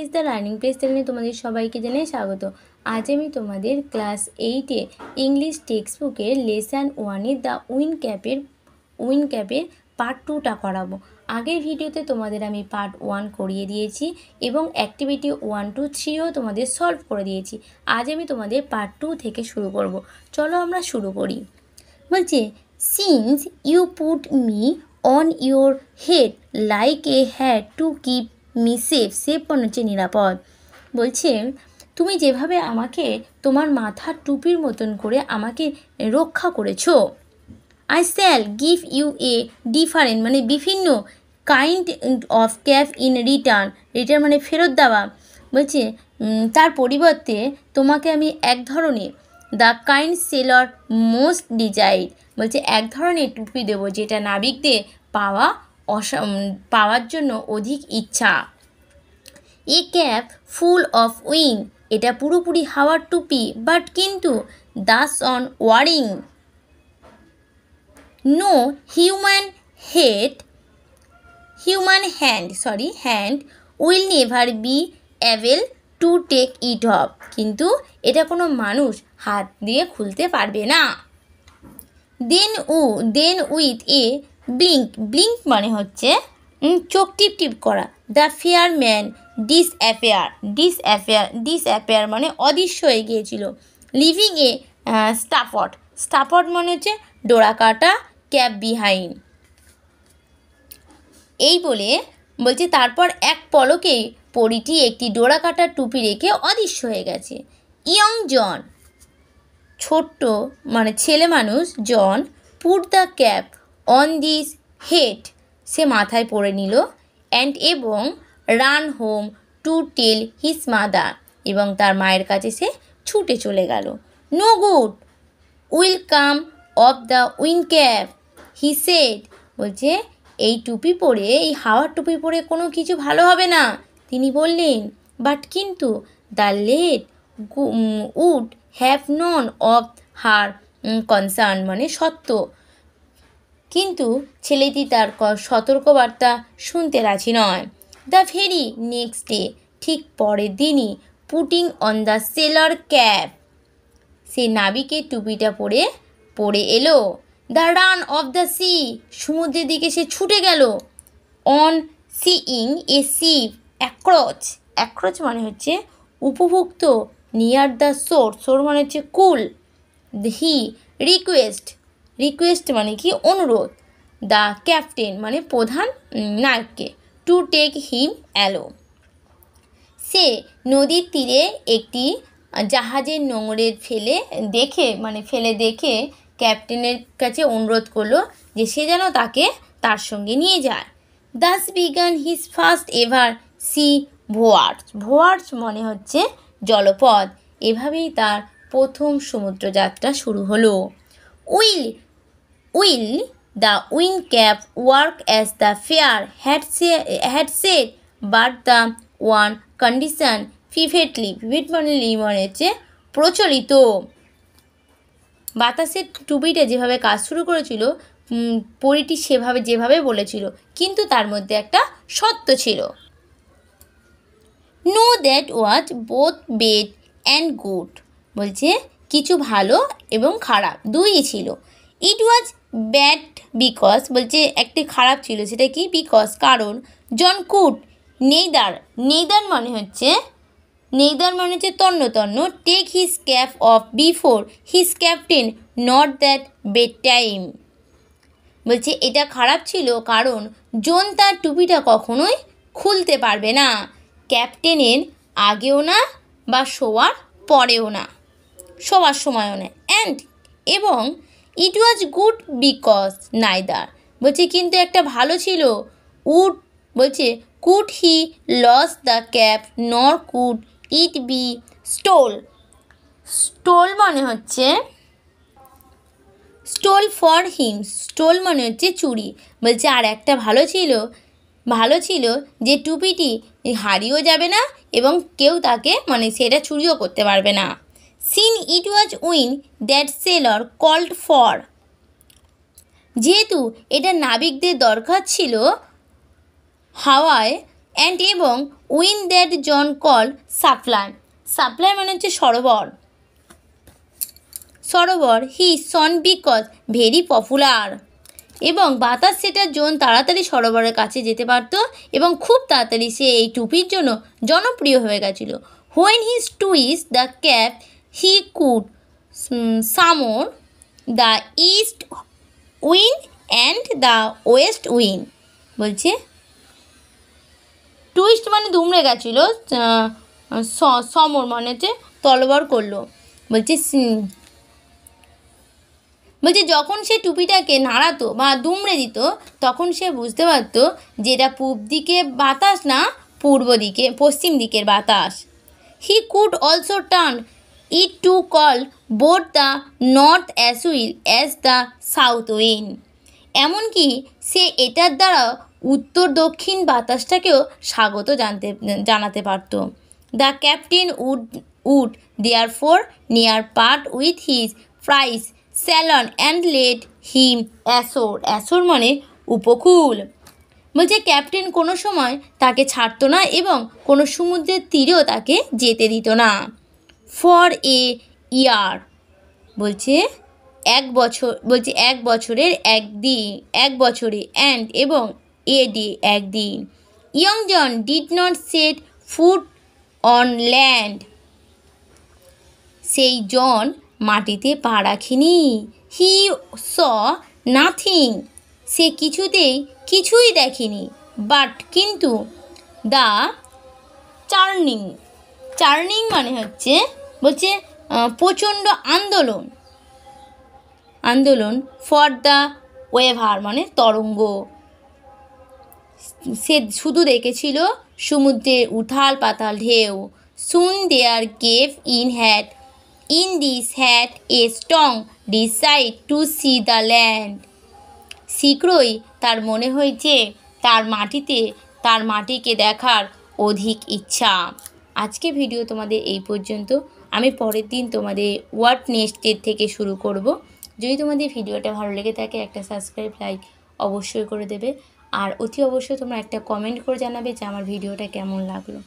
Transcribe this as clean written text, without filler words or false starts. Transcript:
Is the learning place চ্যানেলে তোমাদের সবাইকে জানাই স্বাগত। আজ আমি তোমাদের ক্লাস 8-এ ইংলিশ টেক্সট বুকের লেসন 1-এর দ্য উইন ক্যাপের পার্ট 2টা করাবো। আগের ভিডিওতে তোমাদের আমি পার্ট 1 করিয়ে দিয়েছি এবং অ্যাক্টিভিটি 1, 2, 3ও তোমাদের সলভ করে দিয়েছি। আজ আমি তোমাদের পার্ট 2 থেকে শুরু করব। চলো আমরা শুরু করি। বলছে, since you put me on your head like a hat to keep me safe মানে হচ্ছে নিরাপদ। বলছে, তুমি যেভাবে আমাকে তোমার মাথার টুপির মতন করে আমাকে রক্ষা করেছো, I shall give you a different মানে বিভিন্ন kind of cap in return মানে ফেরত দেওয়া। বলছে, তার পরিবর্তে তোমাকে আমি এক ধরনের দ্য কাইন্ড সেলর মোস্ট ডিজাইড বলছে এক ধরনের টুপি দেবো যেটা নাবিকদের পাওয়ার জন্য অধিক ইচ্ছা। A cap full of wind এটা পুরোপুরি হাওয়ার টুপি, বাট কিন্তু thus on wearing no human hand will never be able to take it off কিন্তু এটা কোনো মানুষ হাত দিয়ে খুলতে পারবে না। দেন উইথ এ ব্লিঙ্ক মানে হচ্ছে চোখ টিপ করা। দ্য ফেয়ার ম্যান ডিসঅ্যাপিয়ার মানে অদৃশ্য হয়ে গিয়েছিল। লিভিং এ স্টাফট মানে হচ্ছে ডোরা কাটা ক্যাপ বিহাইন্ড। এই বলছে তারপর এক পলকেই পরীটি একটি ডোরা কাটা টুপি রেখে অদৃশ্য হয়ে গেছে। ইয়ং জন ছোট্ট মানে ছেলে মানুষ John put the cap on this head সে মাথায় পরে নিল এবং ran home to tell his mother এবং তার মায়ের কাছে সে ছুটে চলে গেল। No good will come of the wind cap he said বলছে এই টুপি পরে এই হাওয়ার টুপি পরে কোনো কিছু ভালো হবে না তিনি বললেন। বাট কিন্তু the lad would have none of her concern মানে সত্য কিন্তু ছেলেটি তার সতর্কবার্তা শুনতে রাজি নয়। দ্য ভেরি নেক্সট ডে ঠিক পরের দিনই putting on the Sailor cap সে নাবিকের টুপিটা পরে এলো। The run of the sea সমুদ্রের দিকে সে ছুটে গেল। অন সিইং এ শিপ অ্যাক্রচ মানে হচ্ছে উপভুক্ত। নিয়ার দ্য শোর মানে হচ্ছে কুল। হি রিকোয়েস্ট মানে কি অনুরোধ। দ্য ক্যাপ্টেন মানে প্রধান নায়ককে টু টেক হিম অ্যালো সে নদীর তীরে একটি জাহাজের নোঙরে ফেলে দেখে ক্যাপ্টেনের কাছে অনুরোধ করলো যে সে যেন তাকে তার সঙ্গে নিয়ে যায়। Thus began his first ever sea voyage মানে হচ্ছে জলপথ। এভাবেই তার প্রথম সমুদ্রযাত্রা শুরু হলো। Will the wind cap work as the fairy had said but the one condition ফিভেট মানে হচ্ছে প্রচলিত। বাতাসের টুপিটা যেভাবে কাজ শুরু করেছিল পরীটি যেভাবে বলেছিল কিন্তু তার মধ্যে একটা সত্য ছিল। Know that was both bed and good বলছে কিছু ভালো এবং খারাপ দুইই ছিল। ইট ওয়াজ ব্যাড বিকজ বলছে একটি খারাপ ছিল সেটা কি বিকজ কারণ জন কুড নেইদার মানে হচ্ছে তন্ন take his cap off before his captain not that bad time বলছে এটা খারাপ ছিল কারণ জন তার টুপিটা কখনোই খুলতে পারবে না ক্যাপ্টেনের আগেও না বা শোয়ার পরেও না শোয়ার সময়ও না এবং ইট ওয়াজ গুড বিকজ নাইদার বলছে কিন্তু একটা ভালো ছিল could he loss the cap নর কুড ইট বি স্টোল মানে হচ্ছে স্টোল ফর হিম মানে হচ্ছে চুরি বলছে আর একটা ভালো ছিল যে টুপিটি হারিয়েও যাবে না এবং কেউ তাকে সেটা চুরিও করতে পারবে না। Since it was wind that sailor called for যেহেতু এটা নাবিকদের দরকার ছিল হাওয়ায় অ্যান্ড এবং wind that John call supply. Supply মানে হচ্ছে সরোবর, সরোবর he soon became very popular. এবং বাতাস সেটার জন তাড়াতাড়ি সরোবরের কাছে যেতে পারত এবং খুব তাড়াতাড়ি সে এই টুপির জন্য জনপ্রিয় হয়ে গেছিল। When he twisted the cap he could summon the east wind and the west wind. বলছে টুইস্ট মানে দুমড়ে গেছিলো, সমর মানে হচ্ছে তলবার করলো। বলছে যখন সে টুপিটাকে নাড়াতো বা দুমড়ে দিত তখন সে বুঝতে পারত যে এটা পূব দিকে বাতাস না, পূর্ব দিকে পশ্চিম দিকের বাতাস। He could also turn it to call both the north as will as the south win. এমনকি সে এটার দ্বারা উত্তর দক্ষিণ বাতাসটাকেও স্বাগত জানাতে পারত। The captain would therefore near part with his prize sailor and let him ashore. Ashore মানে উপকূল। বলছে ক্যাপ্টেন কোনো সময় তাকে ছাড়তো না এবং কোনো সমুদ্রের তীরেও তাকে যেতে দিত না। ফর এ ইয়ার বলছে এক বছরের এক বছরে অ্যান্ড এবং এ ডে একদিন। Young John did not set foot on land. সেই জন মাটিতে পা রাখেনি। হি স নাথিং। সে কিছুই দেখেনি। বাট কিন্তু দ্য চার্নিং মানে হচ্ছে বলছে প্রচণ্ড আন্দোলন ফর দ্য ওয়েভার মানে তরঙ্গ। সে শুধু দেখেছিল সমুদ্রের উথাল পাতাল ঢেউ। Soon there gave in this heart a strong desire to see the land. শীঘ্রই তার মনে হয়েছে তার মাটিকে দেখার অধিক ইচ্ছা। আজকে ভিডিও তোমাদের এই পর্যন্ত। আমি পরের দিন তোমাদের ওয়ার্ড নেস্টের থেকে শুরু করব। যদি তোমাদের ভিডিওটা ভালো লেগে থাকে একটা সাবস্ক্রাইব লাইক অবশ্যই করে দেবে, আর অতি অবশ্যই তোমরা একটা কমেন্ট করে জানাবে যে আমার ভিডিওটা কেমন লাগলো।